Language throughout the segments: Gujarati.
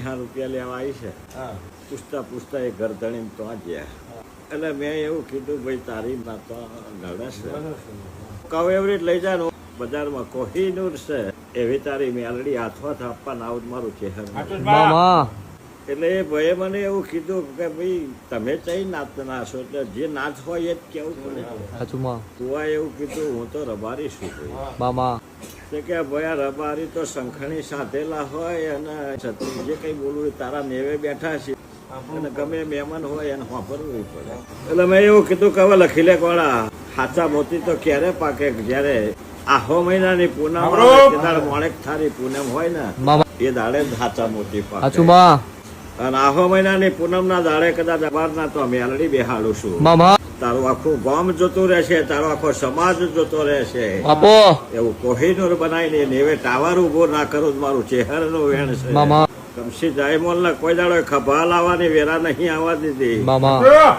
રૂપિયા લેવા આવી છે. પૂછતા પૂછતા એ ઘર ધણીને તો ગયા. એટલે મેં એવું કીધું, ભાઈ તારી માં તો નડે છે, કહું એવી રીતે લઈ જાય બજારમાં કોહિનૂર છે એવી તારી મેલડી હાથમાં આપવા આવું મારું ચહેર. એટલે એ ભાઈએ મને એવું કીધું કે ભાઈ તમે કઈ નાચના છો, એટલે જે નાચ હોય એ જ કેવું પડે. તું એવું કીધું હું તો રબારી છું ભાઈ. કે ભાઈ આ રબારી તો શંખણી સાધેલા હોય અને જે કઈ બોલવું તારા નેવે બેઠા છે અને ગમે મહેમાન હોય એને વાપરવું પડે. એટલે મેં એવું કીધું કે હવે લખી લે કોળા, સાચા મોતી તો ક્યારે પાકે જયારે આહો મહિનાની પૂનમ મોણેક થારી પૂનમ હોય ને એ દાડે સાચા મોતી પાકે. અને આહો મહિનાની પૂનમ ના દાડે કદાચ અવારના તો મેલડી બેહાડું છું. તારું આખું ગામ જોતું રહેશે, તારો આખો સમાજ જોતો રહેશે. એવું કોહિનૂર બનાવીને નેવે ટાવર ઉભો ના કરું મારું ચહેર નું વેણ છે. કમસી જાયમોલ ને કોઈ દાડો ખભા લાવવાની વેરા નહીં આવવા દીધી.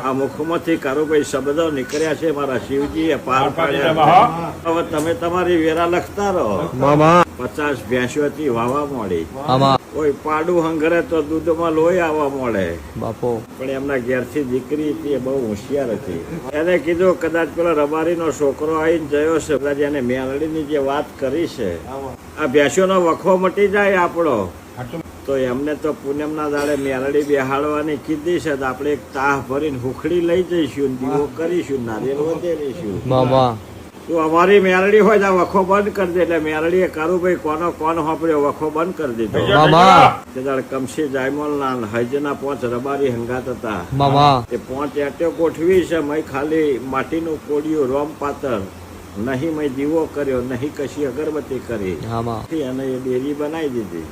આ મુખમાંથી કારુભાઈ શબ્દો નીકળ્યા છે મારા શિવજી એ પાર પાડ્યા. હવે તમે તમારી વેરા લખતા રહો. 50 ભેંસોથી વાવા મળી, કોઈ પાડું હંગરે તો દૂધમાં લોહી આવવા મળે. પણ એમના ઘેરથી દીકરી હતી એ બહુ હોશિયાર હતી. એને કીધું કદાચ પેલો રબારી નો છોકરો આવીને જયો છે, કદાચ એને મેલડી ની જે વાત કરી છે આ ભેંસો નો વખો મટી જાય આપણો, તો એમને તો પૂનમ ના દાડે મેલડી બેહાડવાની કીધી છે. આપણે એક તાહ ભરીને હુખડી લઈ જઈશું, દીવો કરીશું, નારિયેળ વધેરીશું. તું અમારી મેલડી હોય તો વખો બંધ કરી દે. એટલે મેલડી એ કારુભાઈ કોનો કોણ હોપડ્યો વખો બંધ કરી દીધો. કમસી જાયમોલ ના હજના 5 રબારી હંગાત હતા. એ 5 એટેઓ ગોઠવી છે. મેં ખાલી માટીનું કોડિયું રોમ પાતર નહીં, મેં દીવો કર્યો નહીં, કશી અગરબત્તી કરી અને એ ડેરી બનાવી દીધી.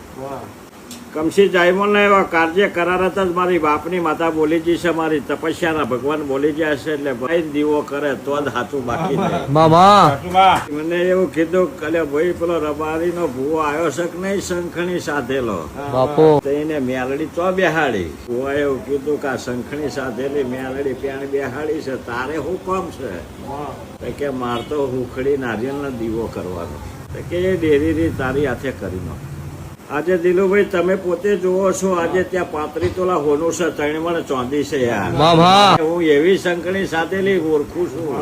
કમસી જાયમોલ ને એવા કાર્ય કરારત જ મારી બાપની માતા બોલી જી છે, મારી તપસ્યાના ભગવાન બોલી ગયા છે. એટલે ભાઈ દીવો કરે તો જ હાથું બાકી નહીં. મને એવું કીધું કે ભાઈ પેલો રબારી નો ભૂવો આવ્યો છે કે નહીં શંખણી સાધેલો, એને મેલડી તો બેહાડી. ભૂવા એવું કીધું કે આ શંખણી સાધેલી મેલડી પ્યાણ બેહાડી છે, તારે શું કામ છે? કે માર તો હુખડી નારિયેળ નો દીવો કરવાનો. કે એ ડેરી તારી હાથે કરી નો. આજે દિલુભાઈ તમે પોતે જોવો છો, આજે ત્યાં 35 તોલા હોનું છે, 3 મણ ચાંદી છે યાર. હું એવી શંખણી સાધેલી ઓળખું છું.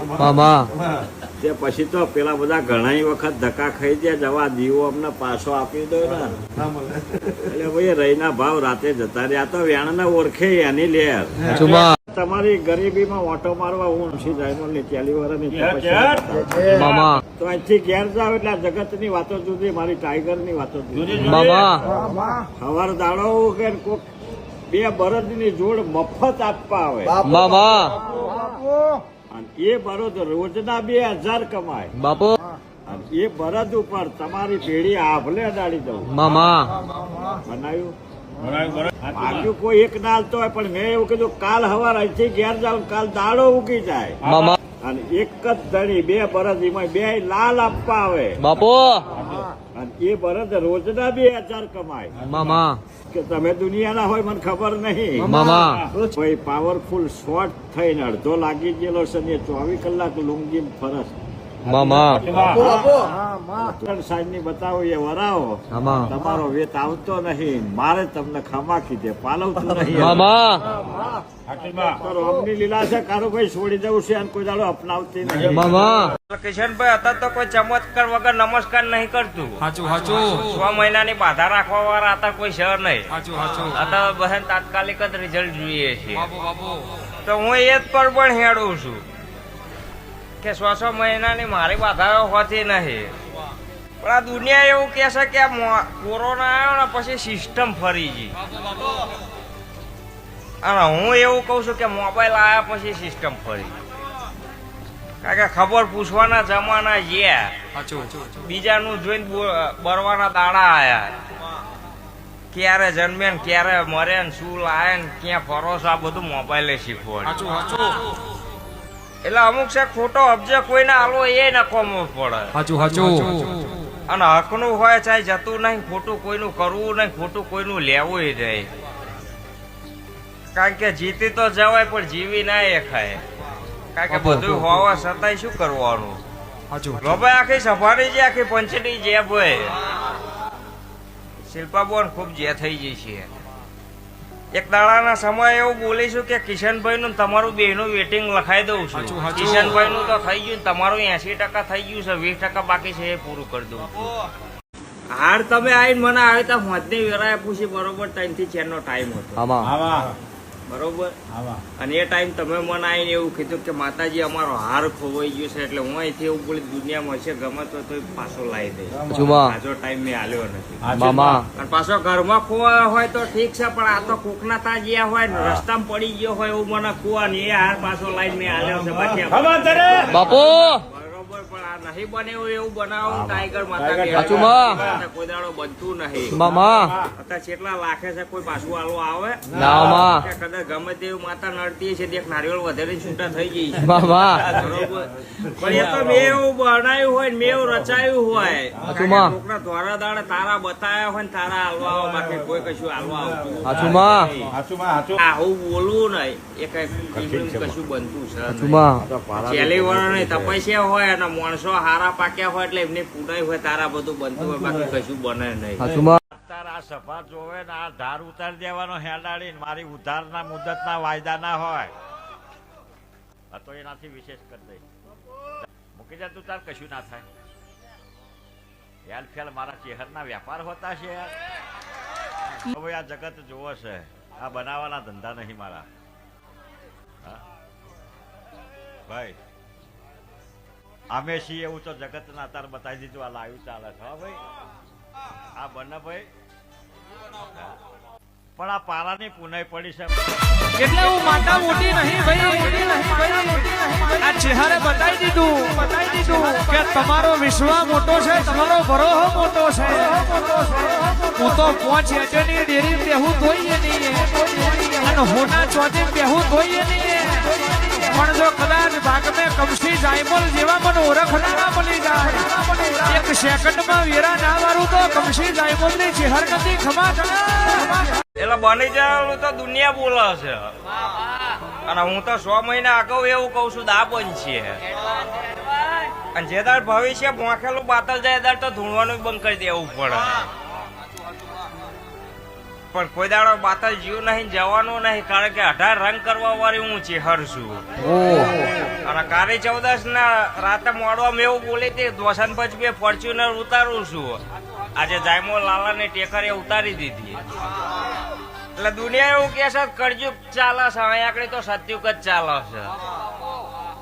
તે પછી તો પેલા બધા ઘણા વખત ધક્કા ખાઈ ગયા, જવા દીવો અમને પાછો આપી દો ને. એટલે ભાઈ રહીના ભાવ રાતે જતા રહ્યા. તો વેણ ને ઓળખે એની લેર. તમારી ગરીબીમાં ઓટો મારવા હું ની 40 વર્ષની તો અહીંથી ઘેર જાવ એટલે જગત ની વાતો જુદી, મારી ટાઈગર ની વાતો જુદી. સવાર દાડો કે કોક 2 બળદ ની જોડ મફત આપવા આવે અને એ બળદ રોજના 2000 કમાય. એ બળદ ઉપર તમારી પેઢી આભલે અડાડી દઉં. બનાવ્યું બાકી કોઈ એક ના હાલતો હોય, પણ મેં એવું કીધું કાલ સવાર અહીંથી ઘેર જાવ, કાલ દાડો ઉગી જાય અને એક જ ધણી 2 બળદ એમાં 2 લાલ આપવા આવે. અને એ બળદ રોજના 2000 કમાય. કે તમે દુનિયાના હોય મને ખબર નહીં. ભાઈ પાવરફુલ શોર્ટ થઈને અડધો લાગી ગયેલો છે ને 24 કલાક લુંગી ફરસ સાહેબ ની બતાવો એ વરાવો. તમારો વેત આવતો નહીં, મારે તમને ખમા કીધે પાલવતું નહીં. રોમની લીલા છે કારુભાઈ છોડી દઉં છે અને કોઈ દાડો અપનાવતી નહીં. કિશનભાઈ અત્યારે તો કોઈ ચમત્કાર વગર નમસ્કાર નહીં કરતું. 6 મહિનાની બાધા રાખવા વાળા અત્યારે કોઈ શહેર નહીં. અત્યારે બહેન તાત્કાલિક જ રિઝલ્ટ જોઈએ છીએ. તો હું એ જ પર પણ હેડું છું કે 6 મહિનાની મારી બાધા હોતી નહીં. પણ આ દુનિયા એવું કે છે કે કોરોના આવ્યો ને પછી સિસ્ટમ ફરી ગઈ. અને હું એવું કઉ છું કે મોબાઈલ આવ્યા પછી સિસ્ટમ ફરી. કારણ કે ખબર પૂછવાના જમાના ગયા, બીજાનું જોઈને બરવાના દાડા આયા. ક્યારે જન્મે ને ક્યારે મરે ને શું લાવે ને ક્યાં ફરો છો, આ બધું મોબાઈલે શીખવાડે. એટલે અમુક છે ખોટો અબજે કોઈને આલો એ નકોમો પડે. અને હકનું હોય ચાહે જતું નહીં, ખોટું કોઈનું કરવું નહીં, ખોટું કોઈનું લેવું નહીં. કારણ કે જીતી તો જવાય પણ જીવી ના એ ખાય. કારણ કે બધું હોવા છતાંય શું કરવાનું. ભાઈ આખી સફારી છે, આખી પંચની જે ભાઈ શિલ્પાબોન ખૂબ જે થઈ ગઈ છે. એક દાડાના સમય એવું બોલીશું કે કિશનભાઈ નું તમારું બેનું વેટિંગ લખાઈ દઉં છું. કિશનભાઈ નું તો થઈ ગયું, તમારું 80% થઈ ગયું છે, 20% બાકી છે એ પૂરું કરી દઉં છું. હાર તમે આવીને મને આવે તો હોજની વેરાએ પૂછી બરોબર 3 થી 4 નો ટાઈમ હતો બરોબર. અને એ ટાઈમ તમે મને આવીને એવું કીધું કે માતાજી અમારો હાર ખોવાઈ ગયો છે એટલે હું અહીંથી એવું બોલી દુનિયામાં છે ગમે તો પાછો લાવી દે. આજો ટાઈમ મેં આલ્યો નથી. અને પાછો ઘરમાં ખોવા હોય તો ઠીક છે, પણ આ તો કોકના તા જ્યાં હોય ને રસ્તામાં પડી ગયો હોય એવું મને ખોવા ને એ હાર પાછો લાવીને મેં આલ્યો છે. બાપુ પણ આ નહીં બને એવું બનાવું ટાઈગર માતા કોઈ દાડો બનતું નહીં. અત્યારે કેટલા લાખે છે, કોઈ પાછું આલો આવે કદાચ ગમે તેવું માતા નડતી છે એક નારિયેળ વધારે છૂટા થઈ ગઈ છે બરોબર. પણ એ તો મેં એવું બનાવ્યું હોય ને મેં એવું રચાયું હોય કોકના દ્વારા દાડે તારા બતાવ્યા હોય ને તારા હાલવા આવે, બાકી કોઈ કશું હાલવા આવતું આવું બોલવું નહીં એ કઈ કશું બનતું છે. છેલ્લી વર્ષ તપસ્યા હોય અને માણસો હારા પાક્યા હોય એટલે એમની પૂનાઈ હોય તારા બધું બનતું હોય, બાકી કશું બને નહીં. આ સભા જોવે ને આ ધાર ઉતારી દેવાનો હેડાડી મારી ઉધારના મુદતના વાયદા ના હોય તો એનાથી વિશેષ કરી દઈ મૂકી જા તું, તાર કશું ના થાય. હેલ ફેલ મારા ચેહરના વેપાર હોતા છે. હવે આ જગત જોવો છે, આ બનાવવાના ધંધા નહીં મારા ભાઈ. અમે છીએ એવું તો જગત ના તાર બતાવી દીધું. આ લાવ્યું ચાલે છે ભાઈ, આ બને ભાઈ. પણ આ પારાની પુનાઈ પડી છે એટલે હું માતા મોટી નહીં ભાઈ, આ ચહેરે બતાવી દીધું કે તમારો વિશ્વાસ મોટો છે, તમારો ભરોહો મોટો છે. હું તો 5 એટેની ડેરી બેહું ધોઈએ નહીં અને હોના ચોથી બેહું ધોઈએ નહીં. પણ જો કદાચ ભાગ મેં કમસી જાયમલ જેવા મને ઓળખનારા મળી જાય, એક સેકન્ડમાં વેરા ના વાળું તો કમસી જાયમલ ની ચહેર નથી ખમા એટલે બની જવાનું તો દુનિયા બોલે છે. અને હું તો 100 મહિના અગાઉ એવું કઉ છું દા બંધ છે. અને જે દાડ ભવિષ્ય મોખેલું બાતલ જાય દાડ તો ધૂણવાનું બંધ કરી દેવું પડે. પણ કોઈ દાડો બાતલ જીવ નહીં, જવાનું નહીં, કારણ કે 18 રંગ કરવા વાળી હું ચેહર છું. અને કાળી 14 ના રાતે મોડવામાં એવું બોલી હતી દોસન પછી ફોર્ચ્યુનર ઉતારું છું. આજે જાયમો લાલા ને ટેકરે ઉતારી દીધી. એટલે દુનિયા એવું કે છે કળયુગ ચાલે છે, અહીંયા આગળ તો સતયુગ જ ચાલે છે.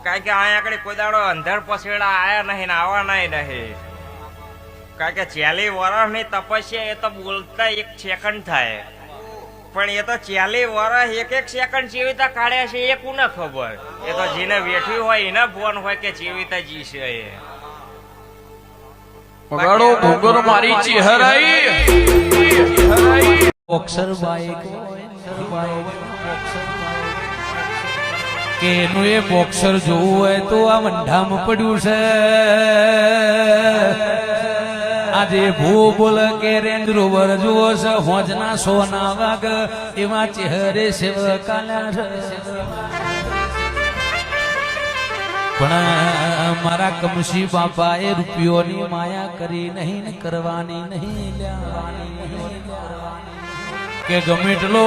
કારણ કે અહીંયા આગળ કોઈ દાડો અંધર પસેડા આયા નહીં ને આવવાના નહીં. કારણ કે 40 વર્ષની તપસ્યા એ તો બોલતા 1 સેકન્ડ થાય, પણ એ તો 40 વર્ષ 1 સેકન્ડ ચેવીતા કાઢ્યા છે એ કોને ખબર. એ તો જેને વેઠ્યું હોય એને ફોન હોય કે ચેવીતા જી છે એ પગાડો ભોગર મારી ચહેરાઈ બોક્સર બાઈક કે એનું એ બોક્સર જોવું હોય તો આ મંડામાં પડ્યું છે. આજે ભૂ બોલ કે રેન્જ રોવર જુઓ છે, હોજના સોના વાગ એમાં ચહેરે સેવકાના છે. પણ મારા કમશી બાપા એ રૂપિયોની માયા કરી નહીં ને કરવાની નહીં કે ગમે એટલો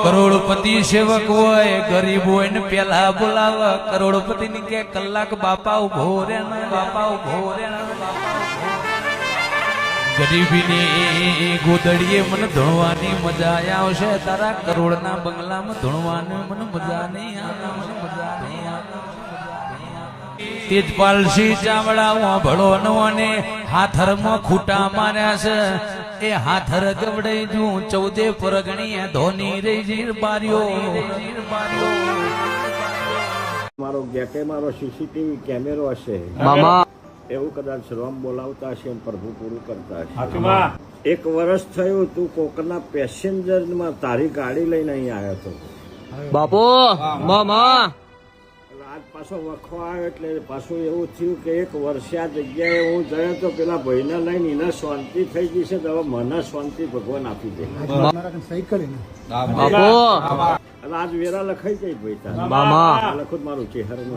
કરોડપતિ સેવક હોય ગરીબ હોય ને પેલા બોલાવે કરોડપતિ ની કે કલાક બાપા ઉભો રે ને બાપા ઉભો રે ને. ગરીબીની ગોદડીએ મને ધોળવાની મજા આવશે, તારા કરોડના બંગલામાં ધોળવાની મને મજા નહીં આવે. તેજપાલસિંહ ચાવડા ભળો નવાને હાથરમાં ખૂટા માર્યા છે. એ હાથર ગવડાઈ જુ 14 પરગણી ધોની રહી જીર બાર્યો. મારો ગેટે મારો સીસીટીવી કેમેરો હશે એવું કદાચ રોમ બોલાવતા હશે, પ્રભુ પૂરું કરતા હશે. 1 વર્ષ થયું તું કોકના પેસેન્જર માં તારી ગાડી લઈને અહીં આવ્યો હતો બાપુ. આજ પાછો વખો આવ્યો એટલે પાછું એવું થયું કે 1 વર્ષે આ જગ્યાએ હું ગયો તો પેલા ભાઈને લઈને એને શાંતિ થઈ ગઈ છે, તો હવે મને શાંતિ ભગવાન આપી દે. આજ વેરા લખાઈ જાય ભાઈ, લખું મારું ચહેરું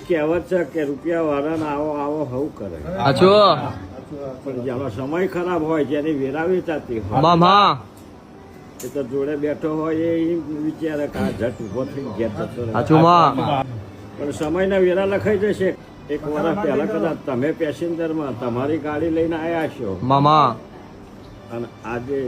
કહેવત છે કે રૂપિયા વાળાને આવો આવો હવું કરે. પણ જેનો સમય ખરાબ હોય જેની વેરા વેચાતી હોય એ તો જોડે બેઠો હોય એ વિચારે કે આ ઝટ ઉભો થઈ ઘેર જતો રહે. સાચું માં પણ સમયના વેરા લખાઈ જશે. એક વર્ષ પહેલા કદાચ તમે પેસેન્જરમાં તમારી ગાડી લઈને આવ્યા છો મામા અને આજે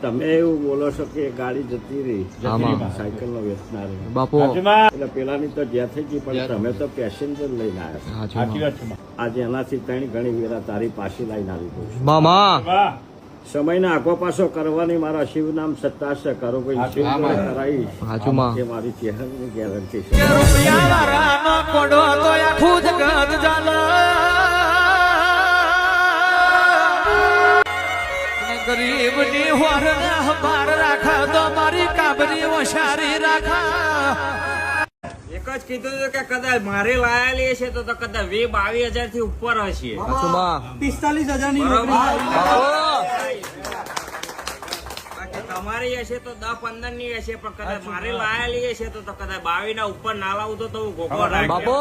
તમે એવું બોલો છો કે ગાડી જતી રહી આમાં. સાયકલ નો વેચનાર બાપુ એટલે પેલાની તો જ્યાં થઈ ગઈ પણ તમે તો પેસેન્જર લઈને આવ્યા સાચું માં. આજે એનાથી ત્રણ ઘણી વેરા તારી પાછી લઈને આવી ગયું છે. મામા સમયને આગો પાછો કરવાની મારા શિવ નામ સત્તા છે. કરો કોઈ શિવ જોડે કરાવીશ સાચું માં. એ મારી ચહેરાની ગેરંટી છે. રૂપિયા વાળાનો કોડો તો આખું જગત જાલે. અને ગરીબની હોરને હમાર રાખા તો મારી કાબરી હોશિયારી રાખા. એક જ કીધું હતું કે કદાચ મારે લાયેલી હશે તો કદાચ 22,000 થી ઉપર હશે. સાચું માં. 45,000 બરોબર? બાપુ બાકી તમારી હશે તો 10-15 ની હશે પણ કદાચ મારે લાયેલી હશે તો કદાચ 22 ના ઉપર ના લાવું તો હું ગોગો બાપુ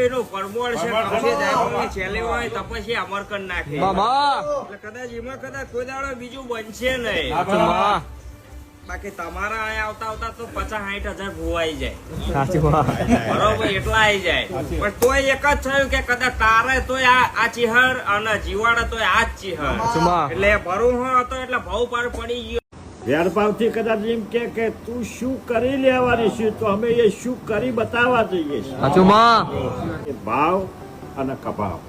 એનું પરમોળ છે કમસે જાય છેલ્લે હોય તપસ્યા અમર કરી નાખે મામા એટલે કદાચ એમાં કદાચ કોઈ દાડો બીજું બનશે નહીં. સાચું માં. બાકી તમારા અહીંયા આવતા આવતા તો 50-60 હજાર ભૂવાઈ જાય સાચું માં. બરોબર એટલા આવી જાય પણ તોય એક જ થયું કે કદાચ તારે તોય આ ચિહર અને જીવાડે તોય આ જ ચિહર સાચું માં. એટલે ભરું હતો એટલે ભાવ પાર પડી ગયો. વેરભાવથી કદાચ એમ કે તું શું કરી લેવાની છે તો અમે એ શું કરી બતાવવા જઈએ છીએ. સાચું માં. એ ભાવ અને કપાવ.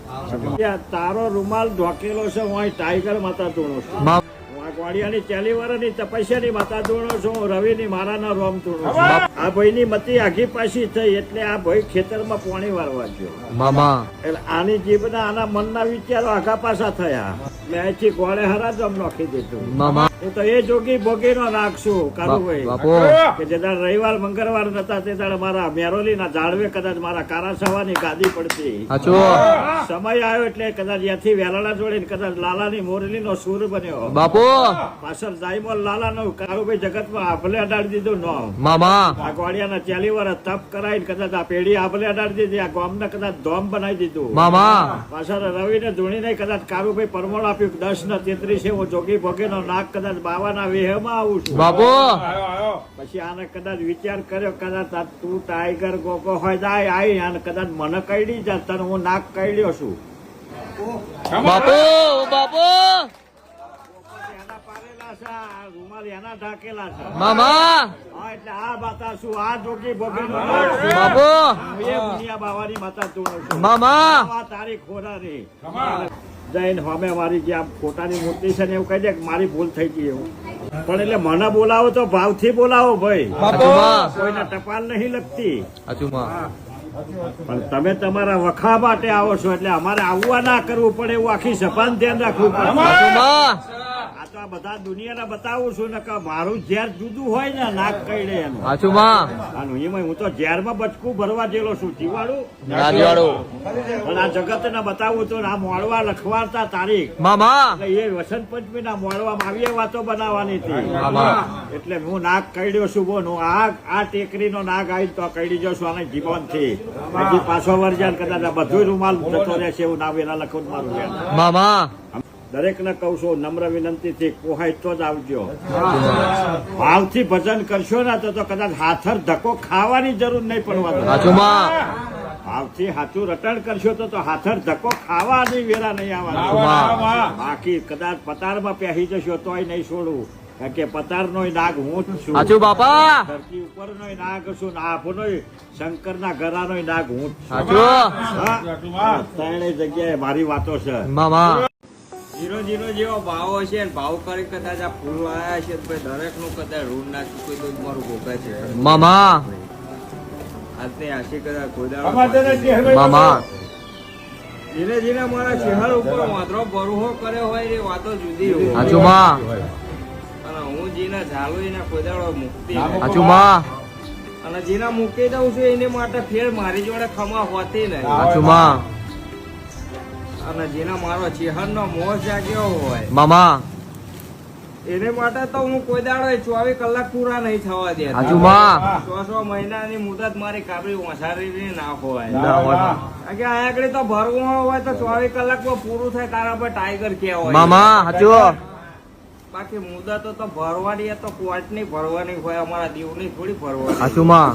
તારો રૂમાલ ઢોકેલો છે હું અહીં ટાઈગર માતા ધૂણો છું. મા- હું આ ગોળિયાની ચાલીવાળાની તપસ્યાની માતા ધૂણો છું. હું રવિની મારાના રોમ ધૂણો છું. આ ભાઈની મતી આઘી પાછી થઈ એટલે આ ભાઈ ખેતરમાં પોણી વારવા ગયો. મામા એટલે આની જીભના આના મનના વિચારો આઘા પાછા થયા. મેં અહીંથી ગોળે હરાજમ નાખી દીધું. મામા હું તો એ જોગી ભોગીનો નાખશું કારુભાઈ બાપુ કે જે દાડ રવિવાર મંગળવાર નતા તે દાડ મારા મેરોલીના ઝાડવે કદાચ મારા કારાસવાની ગાદી પડતી. સાચું સમય આવ્યો એટલે કદાચ ત્યાંથી વેલાળા જોડે કદાચ લાલાની મોરલીનો સૂર બન્યો. બાપુ પાછળ જાયમોલ લાલાનો કારુભાઈ જગતમાં આભલે અડાડી દીધું નો. મામા આ ગોળિયાના 40 વર્ષ તપ કરાઈને કદાચ આ પેઢી આભલે અડાડી દીધી. આ ગામને કદાચ ધોમ બનાવી દીધું. મામા પાછળ રવિને ધૂણીને કદાચ કારુભાઈ પરમોળ આપ્યું 10 ને 33 હું જોગી ભોગીનો નાક કદાચ બાવાના વેહમાં આવું છું. બાપુ પછી આને કદાચ વિચાર કર્યો કદાચ આ તું ટાઈગર ગોગો હોય જાય આઈ અને કદાચ મને કઈડી જા તને હું નાક કઈડ્યો છું. બાપુ બાપુ એના પારેલા છે આ રૂમાલ એના ઢાકેલા છે. મામા હા એટલે આ માતા શું આ જોગી ભોગીનો નાક છું. બાપુ હું એ મુનિયા બાવાની માતા તું છું. મામા આ તારી ખોરાની જઈને હવે મારી જે આ ખોટાની મૂર્તિ છે ને એવું કહી દે કે મારી ભૂલ થઈ ગઈ એવું. પણ એટલે મને બોલાવો તો ભાવથી બોલાવો ભાઈ. સાચું માં. કોઈને ટપાલ નહીં લગતી. સાચું માં. પણ તમે તમારા વખા માટે આવો છો એટલે અમારે આવવા ના કરવું પડે એવું આખી સભાન ધ્યાન રાખવું પડે. સાચું માં. આ તો આ બધા દુનિયાને બતાવું છું ને કે મારું ઝેર જુદું હોય ને નાક કઈડે એનું. સાચું માં. આનું એમાં હું તો ઝેરમાં બચકું ભરવા જેલો છું જીવાડું. રાજવાડું પણ આ જગતને બતાવું તો આ મોડવા લખવાડતા તારીખ મામા એટલે એ વસંત પંચમી ના મોડવામાં આવી વાતો બનાવવાની હતી. આમાં. એટલે હું નાક કઈડ્યો છું બોન. હું આ ટેકરીનો નાક આવી તો કઈડી જાઉં છું આને જીવન થી. હજી પાછો વર્જન કદાચ આ બધું રૂમાલ જતો રહેશે એવું ના વેલા લખું મારું બેન. મામા દરેક ને કહું છું નમ્ર વિનંતી થી કોહાય તો જ આવજો. ભાવથી ભજન કરશો ને તો કદાચ હાથર ધક્કો ખાવાની જરૂર નહીં પડવા. સાચું માં. ભાવથી હાથું રટણ કરશો તો હાથર ધક્કો ખાવાની વેરા નહીં આવવાના. વાહ. બાકી કદાચ પતારમાં પહેરી જશો તોય નહીં છોડું. કારણ કે પતાર નો નાગ હું જ છું. સાચું બાપા ધરતી ઉપર નો નાગ છું ને આભનો શંકર ના ગરા નો નાગ હું જ છું. સાચું હા? ત્રણેય જગ્યાએ મારી વાતો છે. મામા 0-0 જેવો ભાવ હશે ને ભાવ કરી કદાચ આ ફૂલ આવ્યા છે તો દરેક નું કદાચ ઋણ ના ચૂકવી તો મારું ભોગા છે. મામા આજની આશી કદાચ કોઈ દાડો મામા ધીરે ધીરે મારા ચહેર ઉપર વાંદરો બરુહો કર્યો હોય એ વાતો જુદી હોય. સાચું માં. અને હું જીને ઝાલું એના કોઈ દાડો મુક્તિ નહીં. સાચું માં. અને જેના મૂકી દઉં છું એની માટે ફેર મારી જોડે ખમા હોતી નહીં. સાચું માં. અને જેના મારો ચહેરનો મોહ જાગ્યો હોય મામા એને માટે તો હું કોઈ દાડો 24 કલાક પૂરા નહીં થવા દે. હાચું માં 6 મહિનાની મુદત મારી કાબરી ઓસારી ના ખોવાય. ના હોય કારણ કે આ આગળ તો ભરવું હોય તો 24 કલાકમાં પૂરું થાય તારા પર ટાઈગર કેવાય. મામા હાચું બાકી મુદતો તો ભરવાની તો કોર્ટ ની ભરવાની હોય, અમારા દીવની થોડી ભરવાની. હાચું માં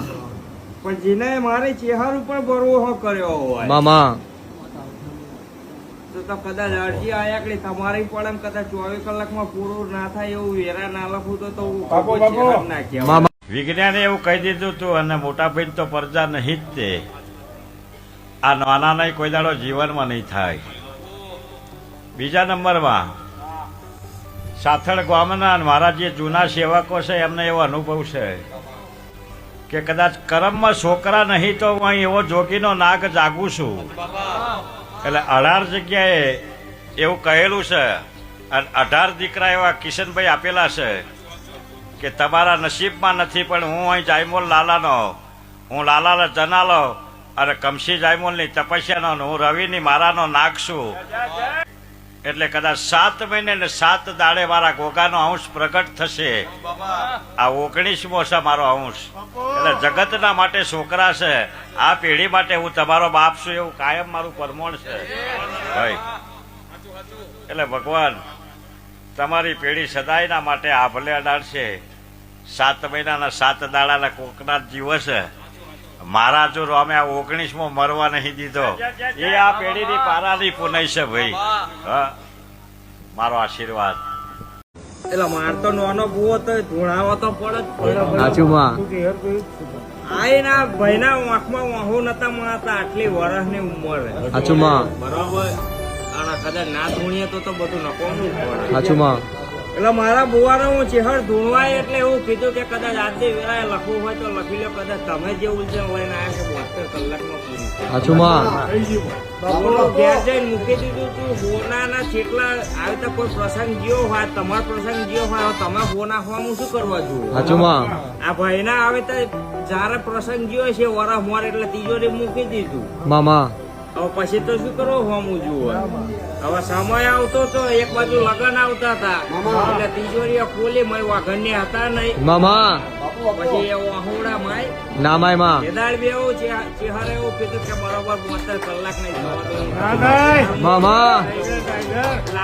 પણ જેને મારી ચેહર ઉપર ભરવો કર્યો હોય મામા તો કદાચ અરજી આયાકડી તમારી પણ કદાચ 24 કલાકમાં પૂરું ના થાય એવું વેરા ના લખું તો હું ચેહર ના કહેવાય. મામા વિજ્ઞાને એવું કહી દીધું હતું અને મોટા ભાઈ તો પ્રજા નહીં જ તે આ નાના નહીં કોઈ દાડો જીવનમાં નહીં થાય. બીજા નંબરમાં સાથળ ગામના અને મારા જે જૂના સેવકો છે એમને એવો અનુભવ છે કે કદાચ કરમમાં છોકરા નહીં તો હું અહીં એવો જોગીનો નાગ જાગું છું. એટલે 18 જગ્યાએ એવું કહેલું છે અને 18 દીકરા એવા કિશનભાઈ આપેલા છે કે તમારા નસીબમાં નથી, પણ હું અહીં જાયમોલ લાલાનો, હું લાલાલા જનાલો અને કમસી જાયમોલની તપસ્યાનો, હું રવિની મારાનો નાગ છું. એટલે કદાચ 7 મહિને ને 7 દાડે મારા ગોગાનો અંશ પ્રગટ થશે. આ 19મો છે મારો અંશ. એટલે જગતના માટે છોકરા છે, આ પેઢી માટે હું તમારો બાપ છું એવું કાયમ મારું પરમોણ છે ભાઈ. એટલે ભગવાન તમારી પેઢી સદાયના માટે આભલે અડાડશે. 7 મહિનાના 7 દાડાના કોકના દિવસ મારા જો અમે આ 19મો મરવા નહીં દીધો એ આ પેઢીની પારાની પુનઈ છે ભાઈ. હા, મારો આશીર્વાદ. એટલે માર તો નાનો બુઓ તો ધૂણાવો તો પડે જ. હાચું માં આઈના ભાઈના આંખમાં વાહુ નતા માતા આટલી વર્ષની ઉંમરે. હાચું માં બરાબર. અને કદાચ ના ધૂણીએ તો બધું નકોમું પડે. હાચું માં એટલે મારા બુવાને હું ચેહર ધૂણવાય એટલે એવું કીધું કે કદાચ આજે વેળાએ લખવું હોય તો લખી લો. કદાચ તમે જે ઉલઝન લઈને આવ્યા કે 72 કલાકમાં પૂરું. હાચું માં બોલો ઘેર જઈને મૂકી દીધું તું. હોનાના ચેટલા આવી તો કોઈ પ્રસંગ ગયો હોય, તમારો પ્રસંગ ગયો હોય, તમે હોના હોવાનું શું કરવા જોયું? હાચું માં આ ભાઈના આવે તો જયારે પ્રસંગ ગયો છે વરસ મોર એટલે તિજોરી મૂકી દીધું. મામા હવે પછી તો શું કરો હોમું જુઓ. હવે સમય આવતો તો એક બાજુ લગન આવતા હતા એટલે તિજોરીઓ ખોલી મય વાઘણની હતા નહીં. મામા પછી એ વાહુડા માય ના માય માં કેદાર બી એવું ચેહરે એવું કીધું કે બરોબર 72 કલાક નહીં થવા. મામા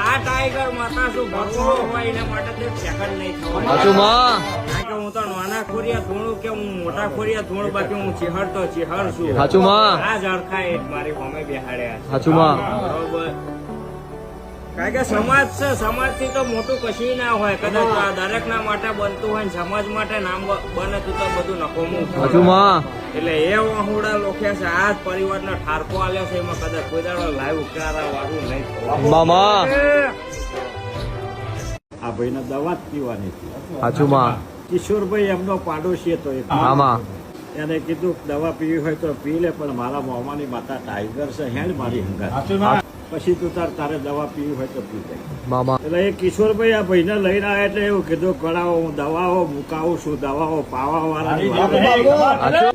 આ ટાઈગર માતા શું ભરવો હોય એના માટે તે સેકન્ડ નહીં થવા. હાચું માં કારણ કે હું તો નાના ખોરિયા ધોણું કે હું મોટા ખોરિયા ધોણું, બાકી હું ચેહર તો ચેહર છું. હાચું માં આ જળખાય મારી સામે બેહાડ્યા છે. હાચું માં બરોબર. કારણ કે સમાજ છે, સમાજ થી તો મોટું કશું ના હોય. કદાચ દરેક ના માટે બનતું હોય ને સમાજ માટે નામ બને તો બધું નકોમું. હાચું માં એટલે એ વાહુડા લોખ્યા છે. આ જ પરિવારનો ઠારકો આલ્યો છે. એમાં કદાચ કોઈ દાડો લાઈવ ઉકારા વાળું નહીં. મામા આ ભાઈને દવા જ પીવાની હતી. હાચું માં કિશોરભાઈ એમનો પાડોશી હતો એક. મામા એને કીધું દવા પીવી હોય તો પી લે, પણ મારા મોમાની માતા ટાઈગર છે, હેડ મારી હંગાત. પછી તું તારે દવા પીવી હોય તો પી લે. મામા એટલે એ કિશોરભાઈ આ ભાઈને લઈને આવ્યા એટલે એવું કીધું કળાઓ હું દવાઓ મુકાવું છું, દવાઓ પાવા વાળા.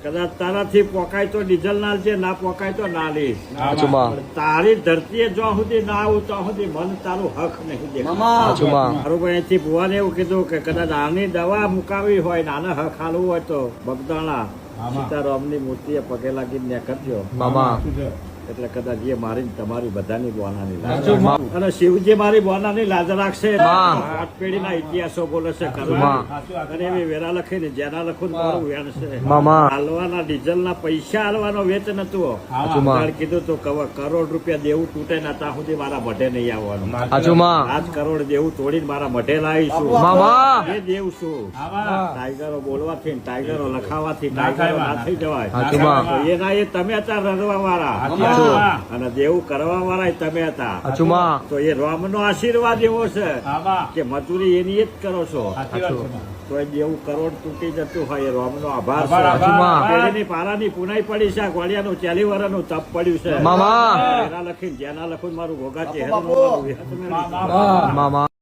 કદાચ તારાથી પોકાય તો ડીઝલ ના છે, ના પોકાય તો ના લઈશ. હાચું માં તારી ધરતીએ જ્યાં સુધી ના આવું ત્યાં સુધી મન તારું હક નહીં દે. હાચું માં મારું ભાઈ અહીંથી ભુવાને એવું કીધું કે કદાચ આની દવા મુકાવી હોય ને આને હક હાલવું હોય તો બગદાણા સીતારામની મૂર્તિએ પગે લાગીને કરજો. મામા એટલે કદાચ એ મારી તમારી બધાની બોનાની લાજ અને શિવજી મારી બોનાની લાજ રાખશે. આઠ પેઢીના ઇતિહાસો બોલે છે અને એવી વેરા લખીને જેના લખું મારું વેણ છે. હાલવાના ડીઝલના પૈસા હાલવાનો વેચ નતું. કીધું તો કરોડ રૂપિયા દેવું તૂટે ના ત્યાં સુધી મારા મઢે નહીં આવવાનું. 5 કરોડ દેવું તોડીને મારા મઢે લાવીશું. એ દેવ છું. ટાઈગરો બોલવાથી ટાઈગરો લખાવાથી ટાઈગરો ના થઈ જવાય. એના એ તમે હતા રડવા વાળા અને દેવું કરવા વાળા તમે હતા. તો એ રામ નો આશીર્વાદ એવો છે કે મજૂરી એની જ કરો છો તો એ દેવું કરોડ તૂટી જતું હોય. એ રામ નો આભાર છે. પારાની પુનાઈ પડી છે. ગોળિયાનું 40 વર્ષનું તપ પડ્યું છે. લખીને જેના લખું મારું ભોગા ચહેરા